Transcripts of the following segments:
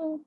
go.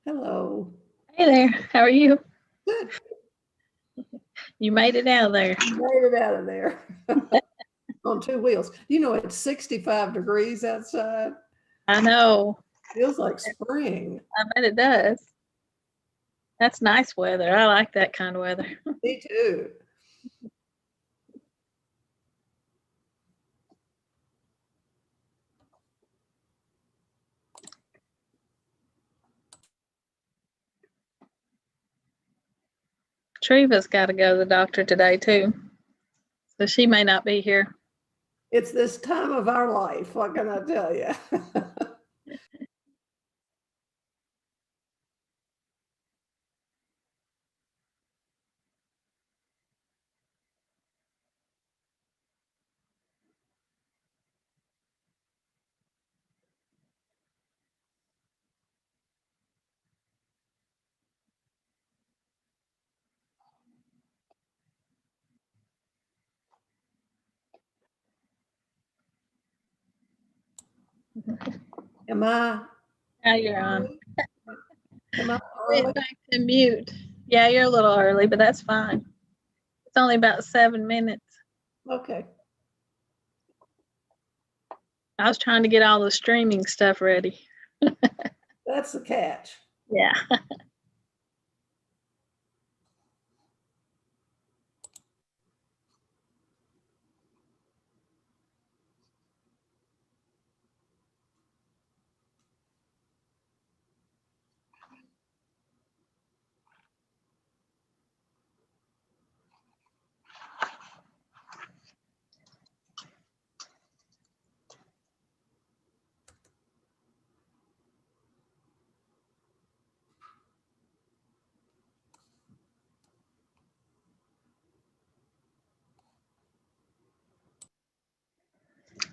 Hello. Hey there. How are you? Good. You made it out of there. Made it out of there on two wheels. You know, it's 65 degrees outside. I know. Feels like spring. I bet it does. That's nice weather. I like that kind of weather. Me too. Treva's got to go to the doctor today too, so she may not be here. It's this time of our life. What can I tell you? Am I? Now you're on. Am I early? Went back to mute. Yeah, you're a little early, but that's fine. It's only about 7 minutes. Okay. I was trying to get all the streaming stuff ready. That's the catch. Yeah.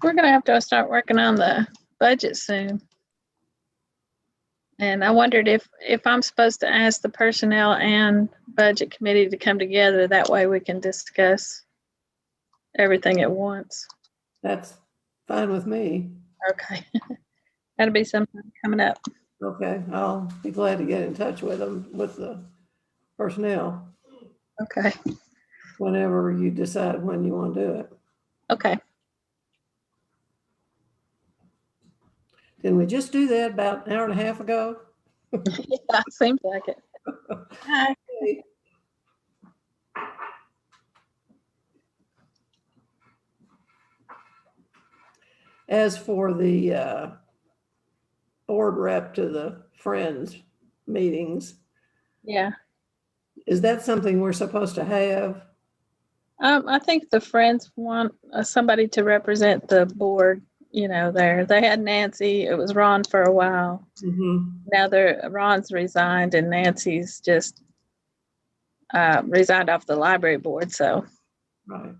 We're going to have to start working on the budget soon. And I wondered if I'm supposed to ask the personnel and budget committee to come together. That way we can discuss everything at once. That's fine with me. Okay. That'll be something coming up. Okay, I'll be glad to get in touch with them, with the personnel, Okay. whenever you decide when you want to do it. Okay. Didn't we just do that about an hour and a half ago? Yeah, seems like it. Hi. Okay. As for the board rep to the Friends meetings, Yeah. is that something we're supposed to have? I think the Friends want somebody to represent the board, there. They had Nancy. It was Ron for a while. Mm-hmm. Now Ron's resigned and Nancy's just resigned off the library board. So, Right.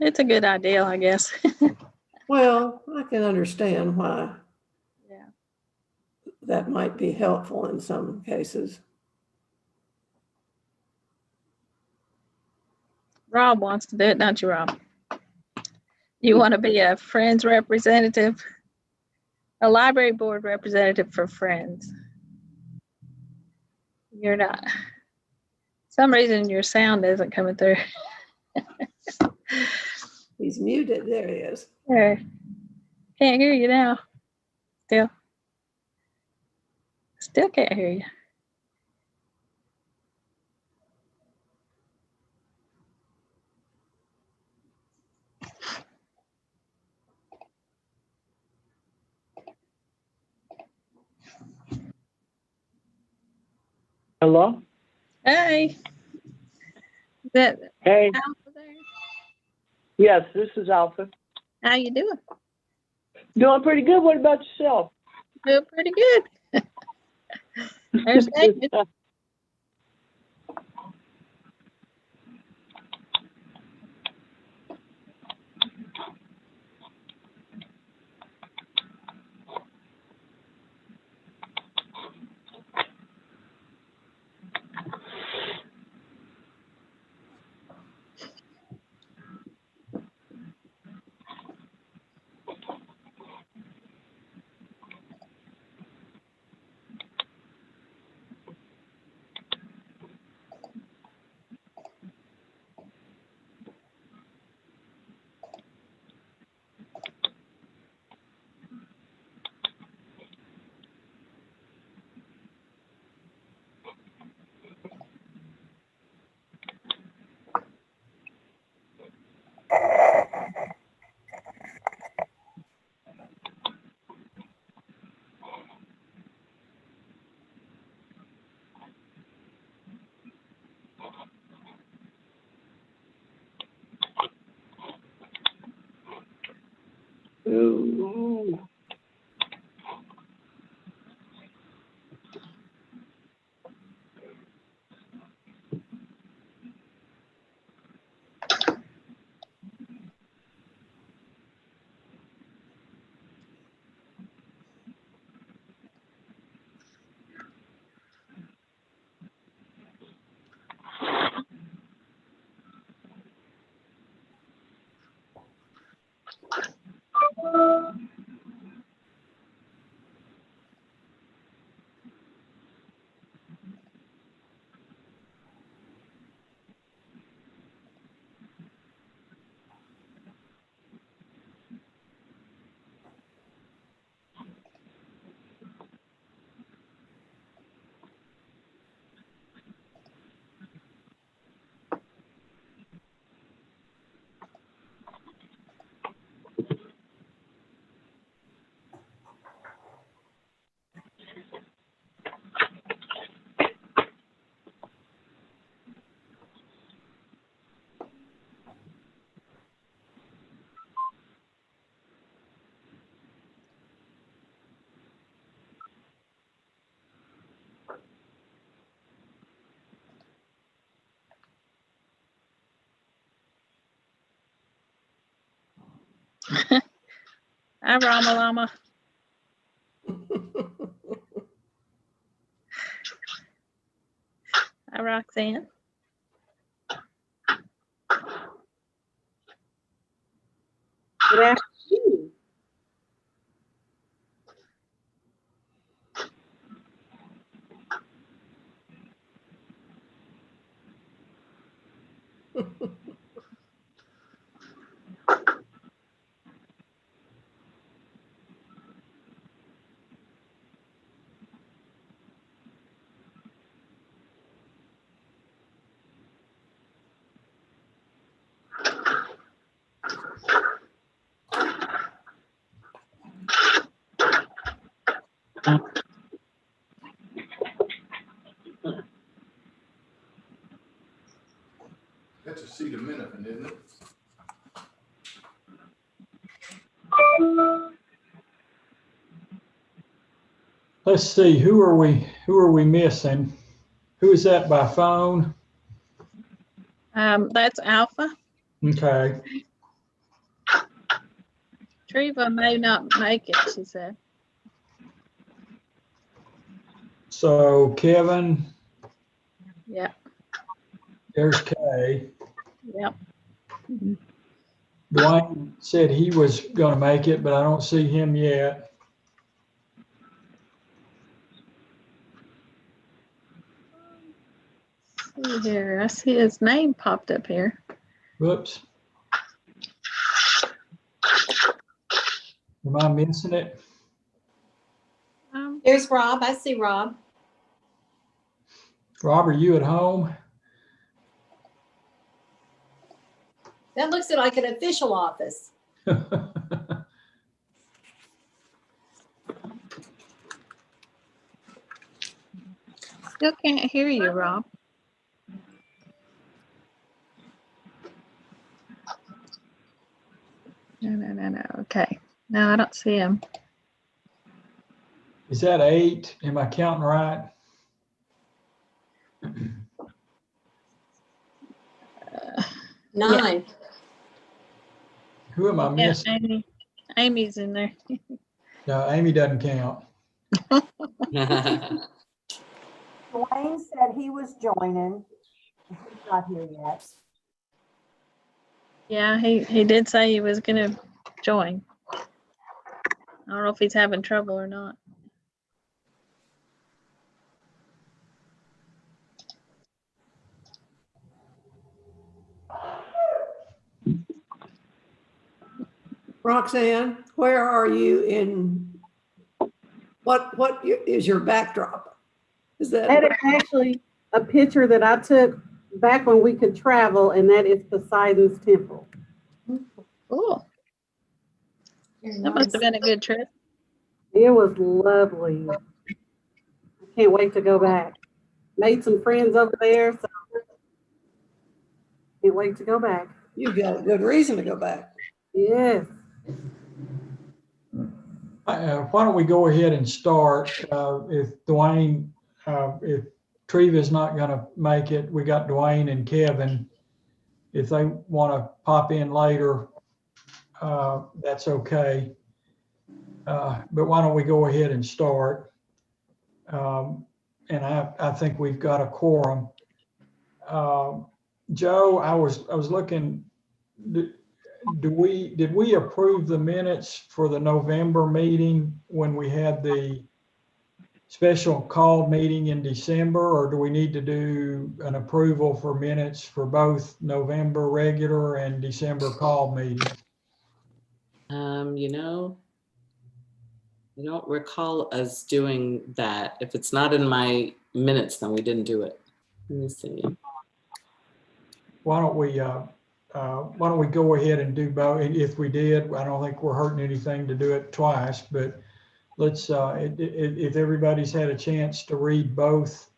it's a good idea, I guess. Well, I can understand why Yeah. that might be helpful in some cases. Rob wants to do it, don't you, Rob? You want to be a Friends representative, a library board representative for Friends. You're not. Some reason your sound isn't coming through. He's muted. There he is. There. Can't hear you now. Still can't hear you. Hello? Hey. Is that Hey, Alpha there? yes, this is Alpha. How you doing? Doing pretty good. What about yourself? Doing pretty good. There's David. Ooh. Hi, Rama Lama. Hi, Roxanne. Good afternoon. That's Acetaminophen, isn't it? Let's see, who are we missing? Who is that by phone? That's Alpha. Okay, Treva may not make it, she said. so Kevin, Yeah, there's Kay. yep. Dwayne said he was gonna make it, but I don't see him yet. See here, I see his name popped up here. Whoops. Am I missing it? There's Rob. I see Rob. Rob, are you at home? That looks like an official office. Still can't hear you, Rob. No. Okay. No, I don't see him. Is that 8? Am I counting right? Nine. Who am I Yeah, missing? Amy. Amy's in there. No, Amy doesn't count. Dwayne said he was joining. He's not here yet. Yeah, he did say he was gonna join. I don't know if he's having trouble or not. Roxanne, where are you in, what is your backdrop? Is That that, is actually a picture that I took back when we could travel, and that is Poseidon's temple. Cool. That must have been a good trip. It was lovely. I can't wait to go back. Made some friends over there, so can't wait to go back. you've got a good reason to go back. Yes. Why don't we go ahead and start? If Dwayne, if Treva's not going to make it, we got Dwayne and Kevin. If they want to pop in later, that's okay. But why don't we go ahead and start? And I think we've got a quorum. Joe, I was looking, did we approve the minutes for the November meeting when we had the special call meeting in December, or do we need to do an approval for minutes for both November regular and December call meeting? You know, I don't recall us doing that. If it's not in my minutes, then we didn't do it. Let me see. Why don't we go ahead and do both? If we did, I don't think we're hurting anything to do it twice, but let's, if everybody's had a chance to read both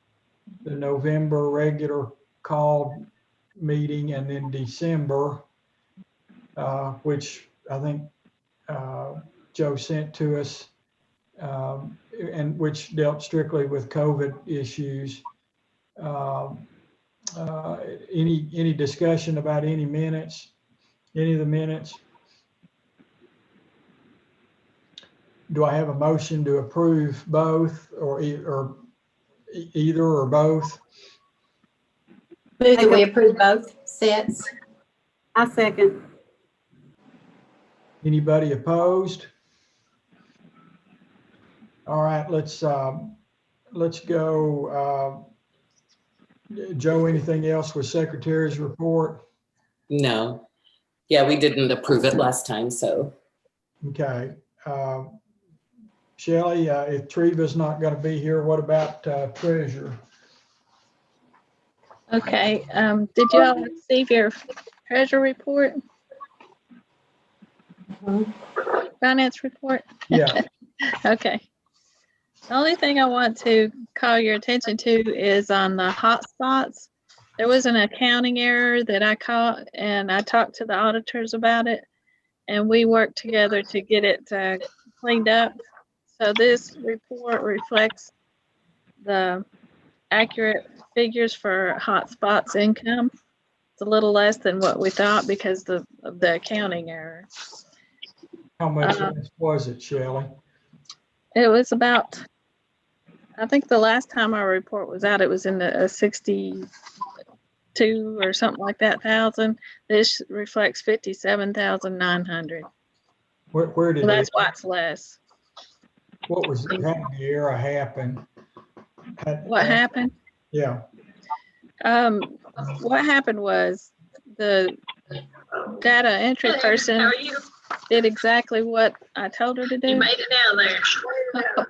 the November regular call meeting and then December, which I think Joe sent to us, and which dealt strictly with COVID issues. Any discussion about any of the minutes? Do I have a motion to approve both, or either or both? Move that we approve both sets. I second. Anybody opposed? All right, let's go. Joe, anything else with Secretary's report? No. Yeah, we didn't approve it last time, so. Okay. Shelley, if Treva's not going to be here, what about treasurer? Okay, did you all receive your treasure report? Finance report? Yeah. Okay. The only thing I want to call your attention to is on the hotspots. There was an accounting error that I caught, and I talked to the auditors about it, and we worked together to get it cleaned up. So this report reflects the accurate figures for hotspots income. It's a little less than what we thought because of the accounting error. How much was it, Shelley? It was about, I think the last time our report was out, it was in the 62 or something like that thousand. This reflects 57,900. Where did So that's why it's less. what was the error happen? What happened? Yeah. What happened was the data entry person did exactly what I told her to do. You made it down there.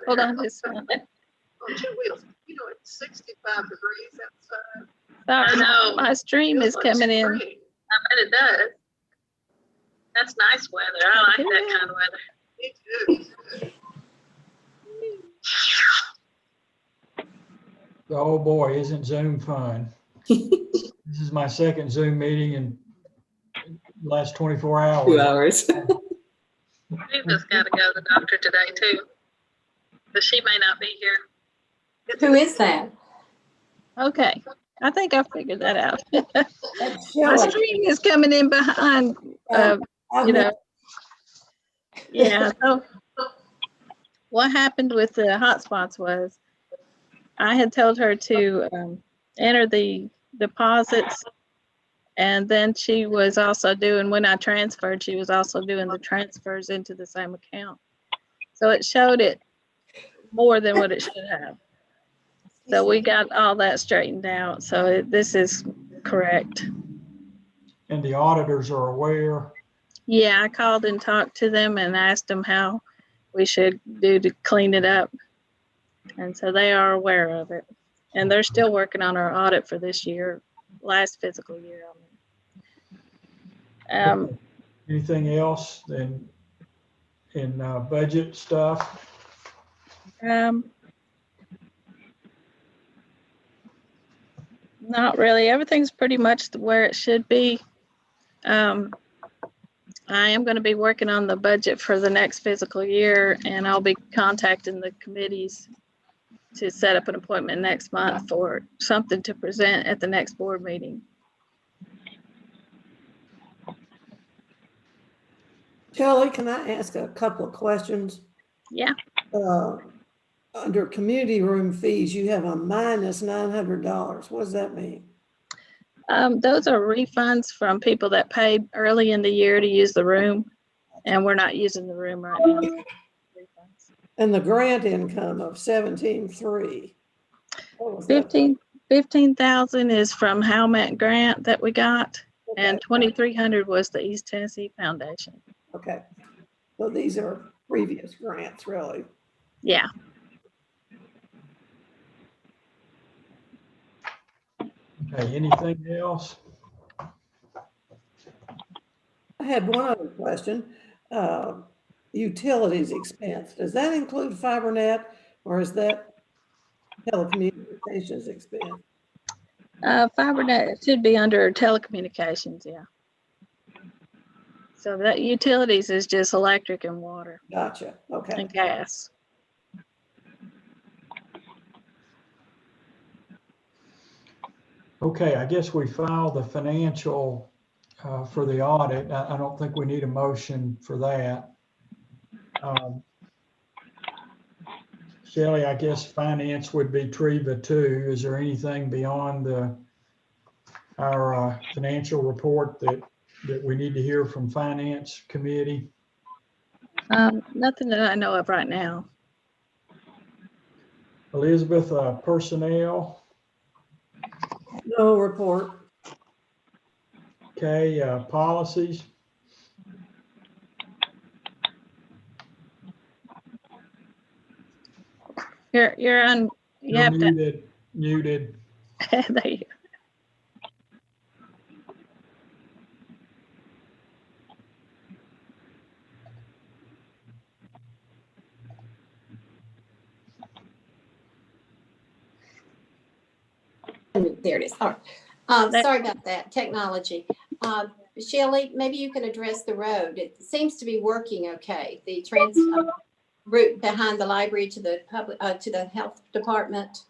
Hold on just a minute. On two wheels. You know, it's 65 degrees outside. Sorry, no, my stream is coming in. I bet it does. That's nice weather. I like that kind of weather. Me too. Oh boy, isn't Zoom fun? This is my second Zoom meeting in the last 24 hours. 2 hours. We've just got to go to the doctor today too, but she may not be here. Who is that? Okay, I think I figured that out. That's My Shelley. stream is coming in behind, you know. Yeah, so what happened with the hotspots was I had told her to enter the deposits, and then she was also doing, when I transferred, she was also doing the transfers into the same account. So it showed it more than what it should have. So we got all that straightened out. So this is correct. And the auditors are aware. Yeah, I called and talked to them and asked them how we should do to clean it up. And so they are aware of it. And they're still working on our audit for this year, last fiscal year. Anything else in budget stuff? Not really. Everything's pretty much where it should be. I am going to be working on the budget for the next fiscal year, and I'll be contacting the committees to set up an appointment next month for something to present at the next board meeting. Shelley, can I ask a couple of questions? Yeah. Under community room fees, you have a minus $900. What does that mean? Those are refunds from people that paid early in the year to use the room, and we're not using the room right now. Refunds. And the grant income of 17.3. What was that? 15,000 is from Hclb grant that we got, Okay. and 2,300 was the East Tennessee Foundation. Okay. So these are previous grants, really. Yeah. Okay, anything else? I had one other question. Utilities expense, does that include FiberNet or is that telecommunications expense? FiberNet should be under telecommunications, yeah. So that utilities is just electric and water Gotcha. Okay. and gas. Okay, I guess we filed the financial for the audit. I don't think we need a motion for that. Shelley, I guess finance would be Treva too. Is there anything beyond our financial report that we need to hear from finance committee? Nothing that I know of right now. Elizabeth, personnel. No report. Okay, policies. You're on. You have Muted. Muted. to. There you go. There it is. All right. Sorry about that, technology. Shelley, maybe you can address the road. It seems to be working okay. The route behind the library to the public, to the health department.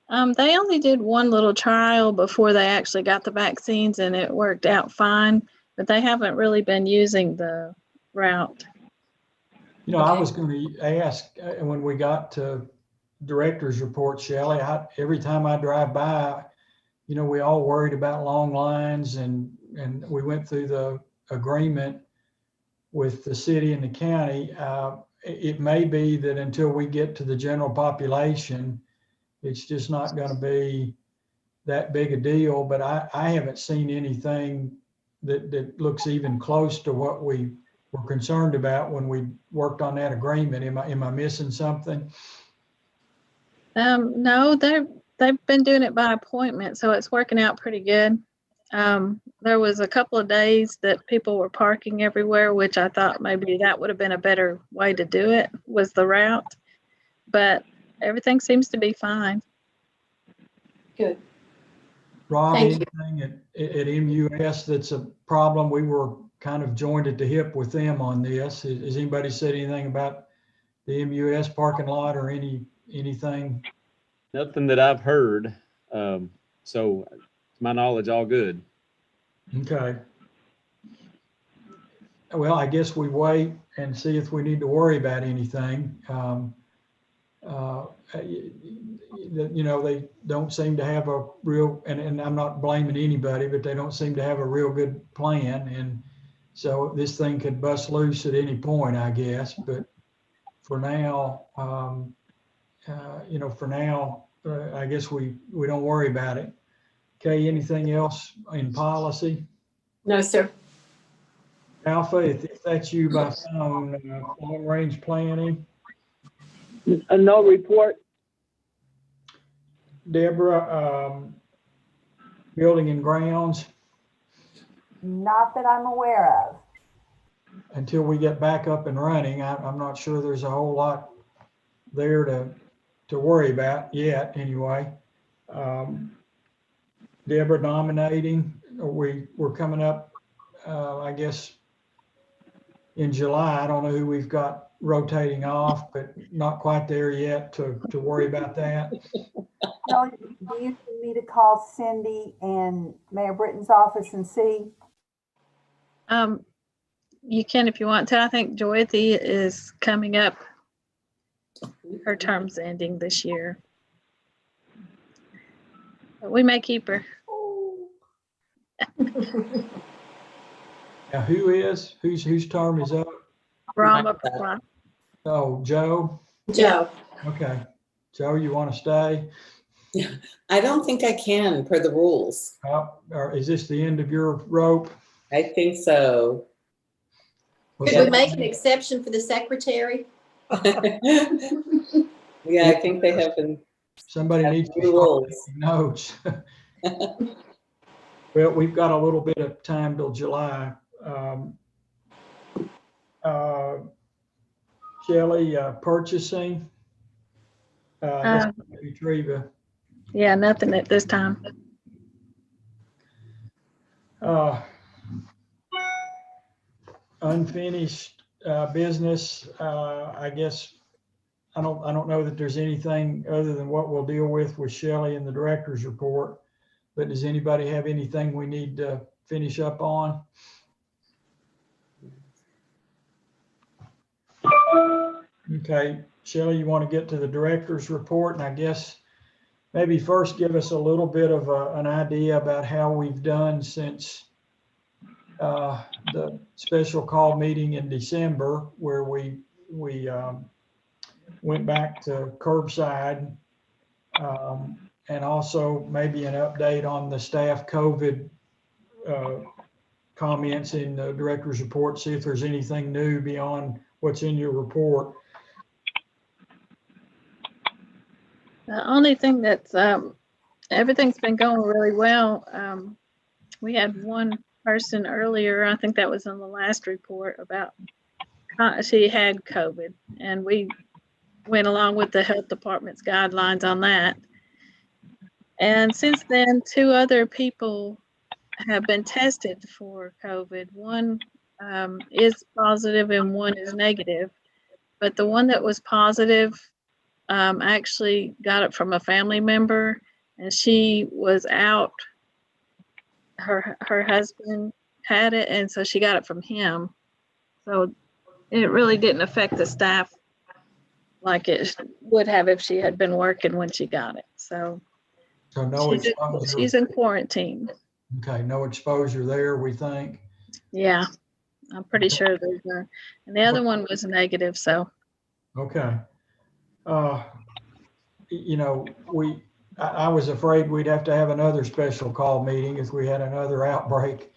They only did one little trial before they actually got the vaccines, and it worked out fine, but they haven't really been using the route. You know, I was going to ask when we got to director's report, Shelley, every time I drive by, you know, we all worried about long lines, and we went through the agreement with the city and the county. It may be that until we get to the general population, it's just not going to be that big a deal, but I haven't seen anything that looks even close to what we were concerned about when we worked on that agreement. Am I missing something? No, they've been doing it by appointment, so it's working out pretty good. There was a couple of days that people were parking everywhere, which I thought maybe that would have been a better way to do it, was the route, but everything seems to be fine. Good. Rob, Thank anything at MUS that's a problem? We were kind of joined at the hip with them on this. Has anybody said anything about the MUS parking lot or anything? Nothing that I've heard. So to my knowledge, all good. Okay. Well, I guess we wait and see if we need to worry about anything. You know, they don't seem to have a real, and I'm not blaming anybody, but they don't seem to have a real good plan. And so this thing could bust loose at any point, I guess. But for now, you know, I guess we don't worry about it. Okay, anything else in policy? No, sir. Alpha, if that's you by phone, long range planning. No report. Deborah, building and grounds. Not that I'm aware of. Until we get back up and running, I'm not sure there's a whole lot there to worry about yet, anyway. Deborah, nominating, we're coming up, I guess, in July. I don't know who we've got rotating off, but not quite there yet to worry about that. Shelley, do you need me to call Cindy and Mayor Britton's office and see? You can if you want to. I think Joythy is coming up. Her term's ending this year. But we may keep her. Now, whose term is up? Brahma. Oh, Joe? Joe. Okay. Joe, you want to stay? I don't think I can per the rules. Or is this the end of your rope? I think so. Could we make an exception for the secretary? Yeah, I think they have been. Somebody needs to start rules. taking notes. Well, we've got a little bit of time till July. Shelley, purchasing. Treva. Yeah, nothing at this time. Unfinished business. I guess I don't know that there's anything other than what we'll deal with Shelley in the director's report. But does anybody have anything we need to finish up on? Okay, Shelley, you want to get to the director's report, and I guess maybe first give us a little bit of an idea about how we've done since the special call meeting in December, where we went back to curbside, and also maybe an update on the staff COVID comments in the director's report, see if there's anything new beyond what's in your report. The only thing that's everything's been going really well. We had one person earlier, I think that was on the last report, about she had COVID, and we went along with the health department's guidelines on that. And since then, 2 other people have been tested for COVID. One is positive and one is negative, but the one that was positive actually got it from a family member, and she was out. Her husband had it, and so she got it from him. So it really didn't affect the staff like it would have if she had been working when she got it. So no exposure. She's in quarantine. Okay, no exposure there, we think. Yeah, I'm pretty sure there's none. And the other one was negative, so. Okay. You know, I was afraid we'd have to have another special call meeting if we had another outbreak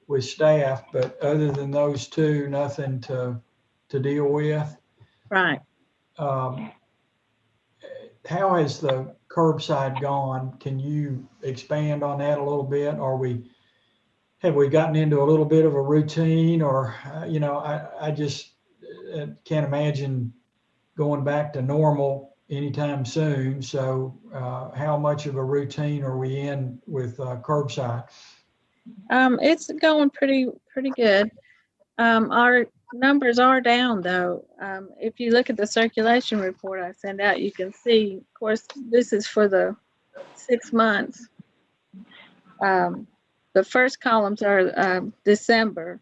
with staff, but other than those 2, nothing to deal with. Right. How has the curbside gone? Can you expand on that a little bit? Have we gotten into a little bit of a routine, or, you know, I just can't imagine going back to normal anytime soon. So how much of a routine are we in with curbside? It's going pretty good. Our numbers are down though. If you look at the circulation report I send out, you can see, of course, this is for the 6 months. The first columns are December,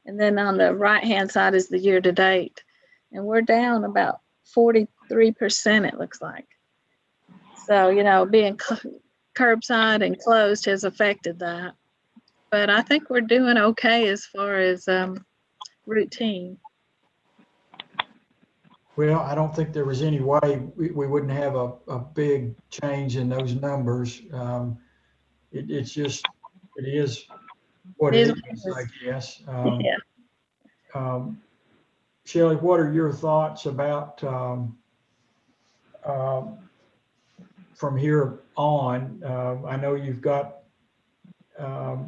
and then on the right-hand side is the year-to-date, and we're down about 43%, it looks like. So, you know, being curbside and closed has affected that. But I think we're doing okay as far as routine. Well, I don't think there was any way we wouldn't have a big change in those numbers. It's just, it is what it is, I guess. Yeah. Shelley, what are your thoughts about from here on? I know you've got a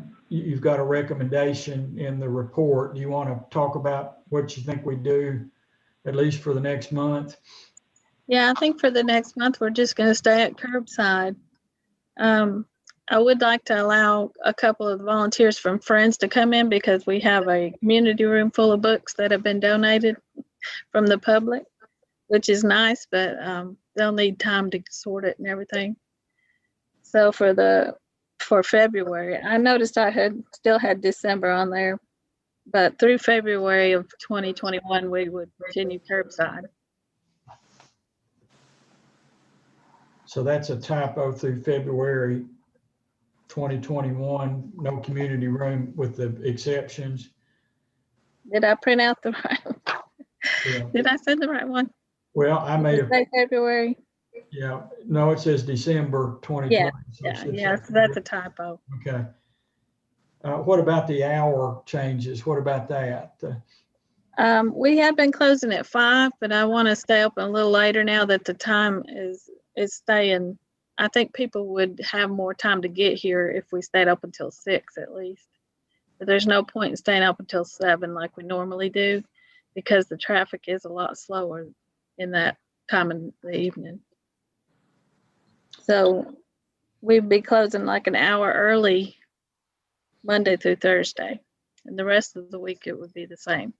recommendation in the report. Do you want to talk about what you think we do, at least for the next month? Yeah, I think for the next month, we're just going to stay at curbside. I would like to allow a couple of volunteers from Friends to come in because we have a community room full of books that have been donated from the public, which is nice, but they'll need time to sort it and everything. So for February, I noticed I still had December on there, but through February of 2021, we would continue curbside. So that's a typo through February 2021, no community room with the exceptions. Did I print out the right one? Yeah. Did I send the right one? Well, I may have, Say February? yeah, no, it says December 2020. Yeah, so that's a typo. Okay. What about the hour changes? What about that? We have been closing at 5, but I want to stay open a little later now that the time is staying. I think people would have more time to get here if we stayed up until 6 at least. But there's no point in staying up until 7 like we normally do because the traffic is a lot slower in that time in the evening. So we'd be closing like an hour early Monday through Thursday. And the rest of the week it would be the same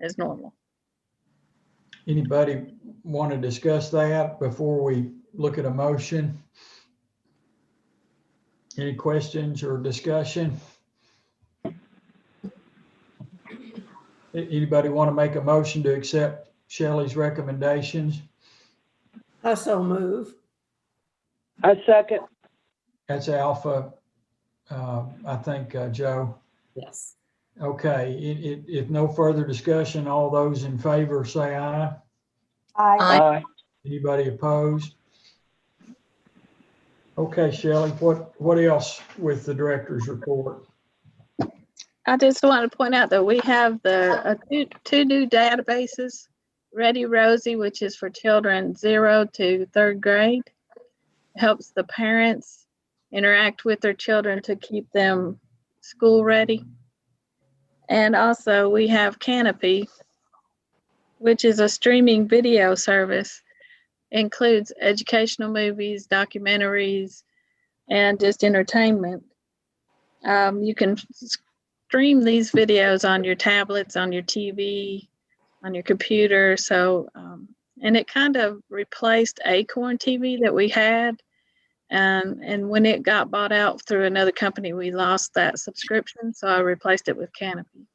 as normal. Anybody want to discuss that before we look at a motion? Any questions or discussion? Anybody want to make a motion to accept Shelley's recommendations? I so move. I second. That's Alpha, I think, Joe. Yes. Okay, if no further discussion, all those in favor say aye. Aye. Aye. Anybody opposed? Okay, Shelley, what else with the director's report? I just want to point out that we have two new databases, Ready Rosie, which is for children 0 to 3rd grade. It helps the parents interact with their children to keep them school ready. And also we have Canopy, which is a streaming video service. It includes educational movies, documentaries, and just entertainment. You can stream these videos on your tablets, on your TV, on your computer. So, and it kind of replaced Acorn TV that we had. And when it got bought out through another company, we lost that subscription. So I replaced it with Canopy.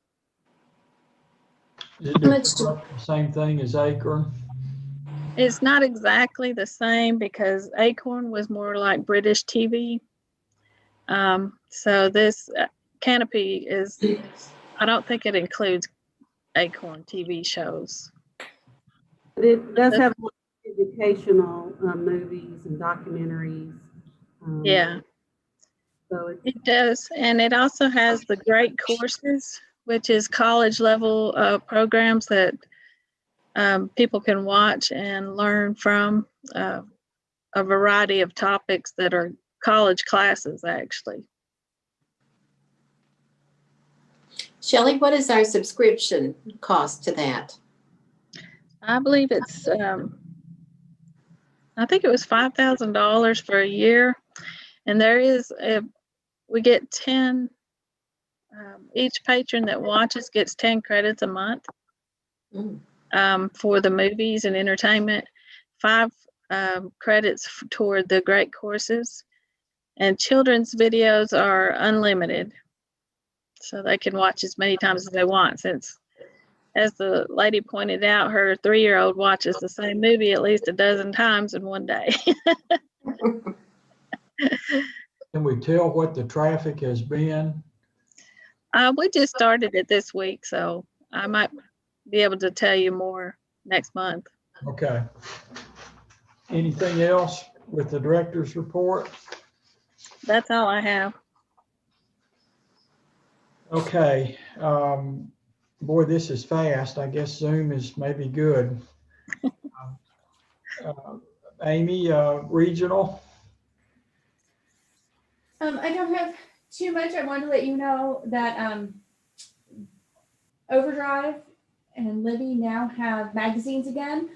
Is it the same thing as Acorn? It's not exactly the same because Acorn was more like British TV. So this Canopy is, I don't think it includes Acorn TV shows. It does have educational movies and documentaries. Yeah, So it does. And it also has the Great Courses, which is college level programs that people can watch and learn from a variety of topics that are college classes, actually. Shelley, what is our subscription cost to that? I believe it's, I think it was $5,000 for a year. And there is, we get 10, each patron that watches gets 10 credits a month for the movies and entertainment, 5 credits toward the Great Courses, and children's videos are unlimited. So they can watch as many times as they want, since, as the lady pointed out, her 3-year-old watches the same movie at least a dozen times in one day. Can we tell what the traffic has been? We just started it this week, so I might be able to tell you more next month. Okay. Anything else with the director's report? That's all I have. Okay. Boy, this is fast. I guess Zoom is maybe good. Amy, regional? I don't have too much. I wanted to let you know that Overdrive and Libby now have magazines again.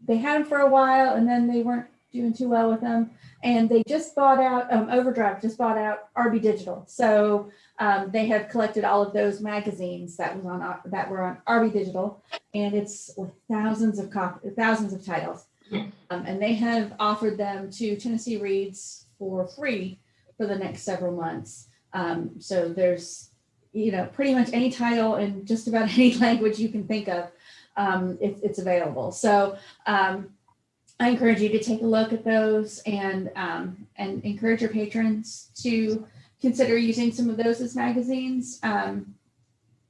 They had them for a while and then they weren't doing too well with them. And they just bought out, Overdrive just bought out RB Digital. So they have collected all of those magazines that were on RB Digital, and it's with thousands of titles. And they have offered them to Tennessee Reads for free for the next several months. So there's, pretty much any title in just about any language you can think of, it's available. So I encourage you to take a look at those and encourage your patrons to consider using some of those as magazines.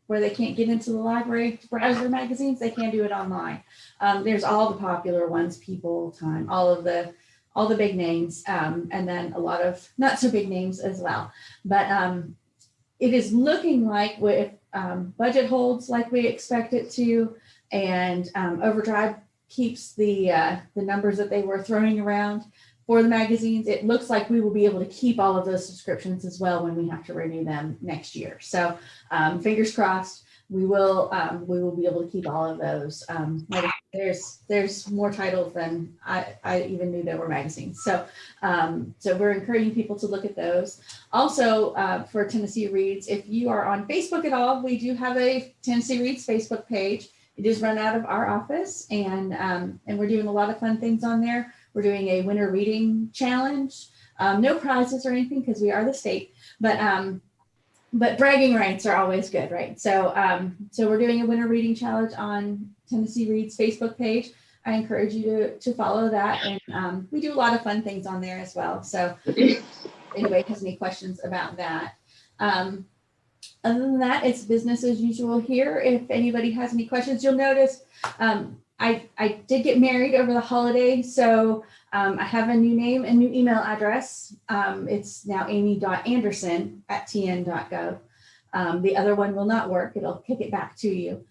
Where they can't get into the library to browse their magazines, they can do it online. There's all the popular ones, People, Time, all the big names, and then a lot of not so big names as well. But it is looking like if budget holds like we expect it to, and Overdrive keeps the numbers that they were throwing around for the magazines, it looks like we will be able to keep all of those subscriptions as well when we have to renew them next year. So fingers crossed, we will be able to keep all of those. There's more titles than I even knew there were magazines. So we're encouraging people to look at those. Also for Tennessee Reads, if you are on Facebook at all, we do have a Tennessee Reads Facebook page. It is run out of our office, and we're doing a lot of fun things on there. We're doing a winter reading challenge. No prizes or anything because we are the state, but bragging rights are always good, right? So we're doing a winter reading challenge on Tennessee Reads Facebook page. I encourage you to follow that, and we do a lot of fun things on there as well. So if anybody has any questions about that. Other than that, it's business as usual here. If anybody has any questions, you'll notice I did get married over the holiday, so I have a new name and new email address. It's now amy.anderson@tn.gov. The other one will not work. It'll kick it back to you.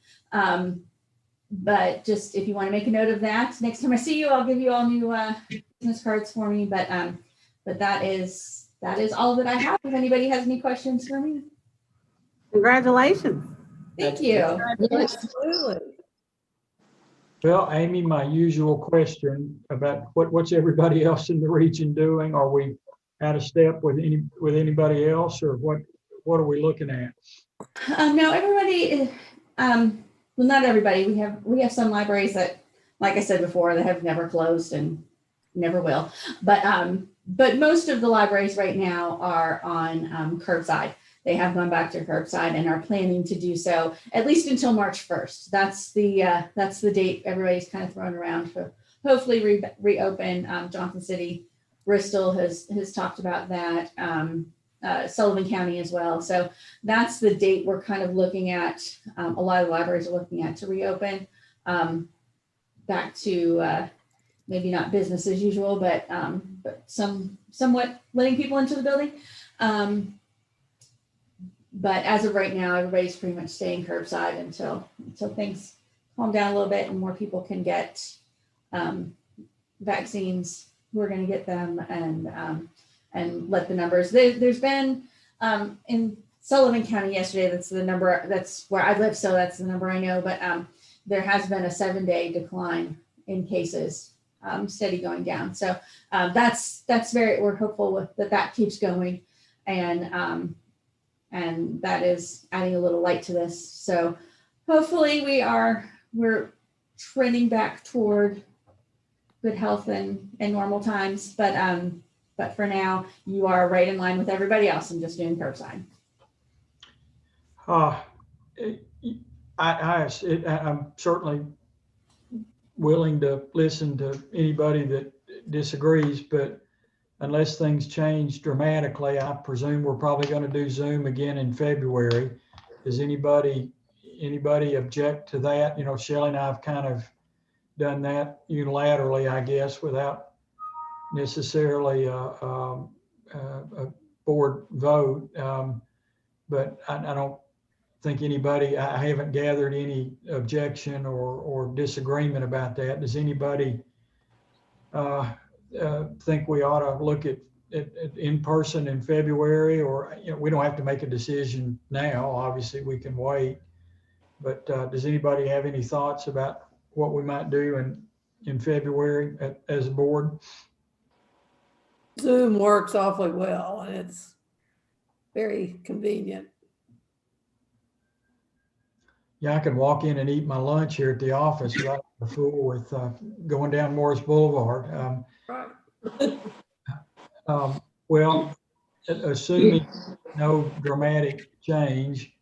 But just if you want to make a note of that, next time I see you, I'll give you all new business cards for me. But that is all that I have. If anybody has any questions for me. Congratulations. Thank you. Absolutely. Well, Amy, my usual question about what's everybody else in the region doing? Are we out of step with anybody else, or what are we looking at? No, everybody, well, not everybody. We have some libraries that, like I said before, that have never closed and never will. But most of the libraries right now are on curbside. They have gone back to curbside and are planning to do so at least until March 1st. That's the date everybody's kind of thrown around for hopefully reopen. Johnson City, Bristol has talked about that. Sullivan County as well. So that's the date we're kind of looking at. A lot of libraries are looking at to reopen back to maybe not business as usual, but somewhat letting people into the building. But as of right now, everybody's pretty much staying curbside until things calm down a little bit and more people can get vaccines. We're going to get them and let the numbers. There's been in Sullivan County yesterday. That's the number. That's where I live, so that's the number I know. But there has been a 7-day decline in cases, steady going down. So that's we're hopeful that keeps going, and that is adding a little light to this. So hopefully we're trending back toward good health and normal times. But for now, you are right in line with everybody else and just doing curbside. I'm certainly willing to listen to anybody that disagrees, but unless things change dramatically, I presume we're probably going to do Zoom again in February. Does anybody object to that? You know, Shelley and I have kind of done that unilaterally, I guess, without necessarily a board vote. But I don't think I haven't gathered any objection or disagreement about that. Does anybody think we ought to look at in person in February? Or, you know, we don't have to make a decision now. Obviously, we can wait. But does anybody have any thoughts about what we might do in February as a board? Zoom works awfully well and it's very convenient. Yeah, I could walk in and eat my lunch here at the office without the fool with going down Morris Boulevard. Right. Well, assuming no dramatic change,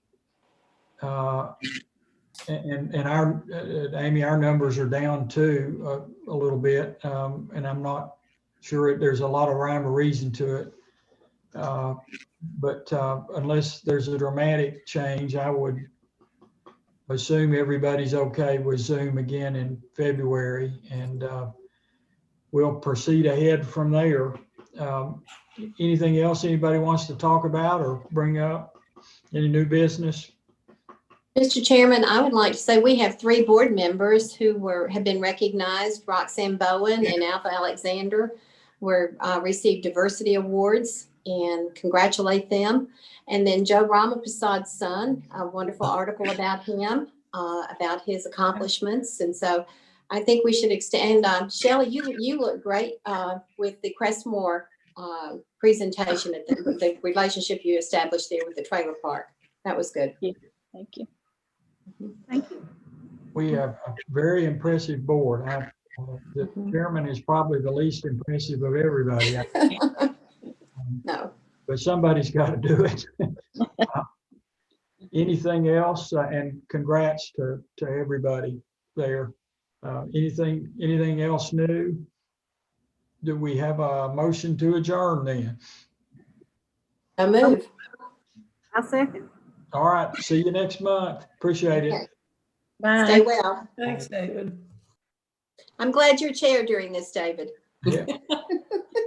and our, Amy, our numbers are down too, a little bit. And I'm not sure there's a lot of rhyme or reason to it. But unless there's a dramatic change, I would assume everybody's okay with Zoom again in February, and we'll proceed ahead from there. Anything else anybody wants to talk about or bring up? Any new business? Mr. Chairman, I would like to say we have 3 board members who have been recognized. Roxanne Bowen and Alpha Alexander received diversity awards, and congratulate them. And then Joe Ramaprasad's son, a wonderful article about him, about his accomplishments. And so I think we should extend. Shelley, you look great with the Crestmore presentation at the relationship you established there with the trailer park. That was good. Yeah, thank you. Thank you. We have a very impressive board. The chairman is probably the least impressive of everybody. No. But somebody's got to do it. Anything else? And congrats to everybody there. Anything else new? Do we have a motion to adjourn then? I move. I second. All right. See you next month. Appreciate it. Okay. Bye. Stay well. Thanks, David. I'm glad you're chair during this, David. Yeah.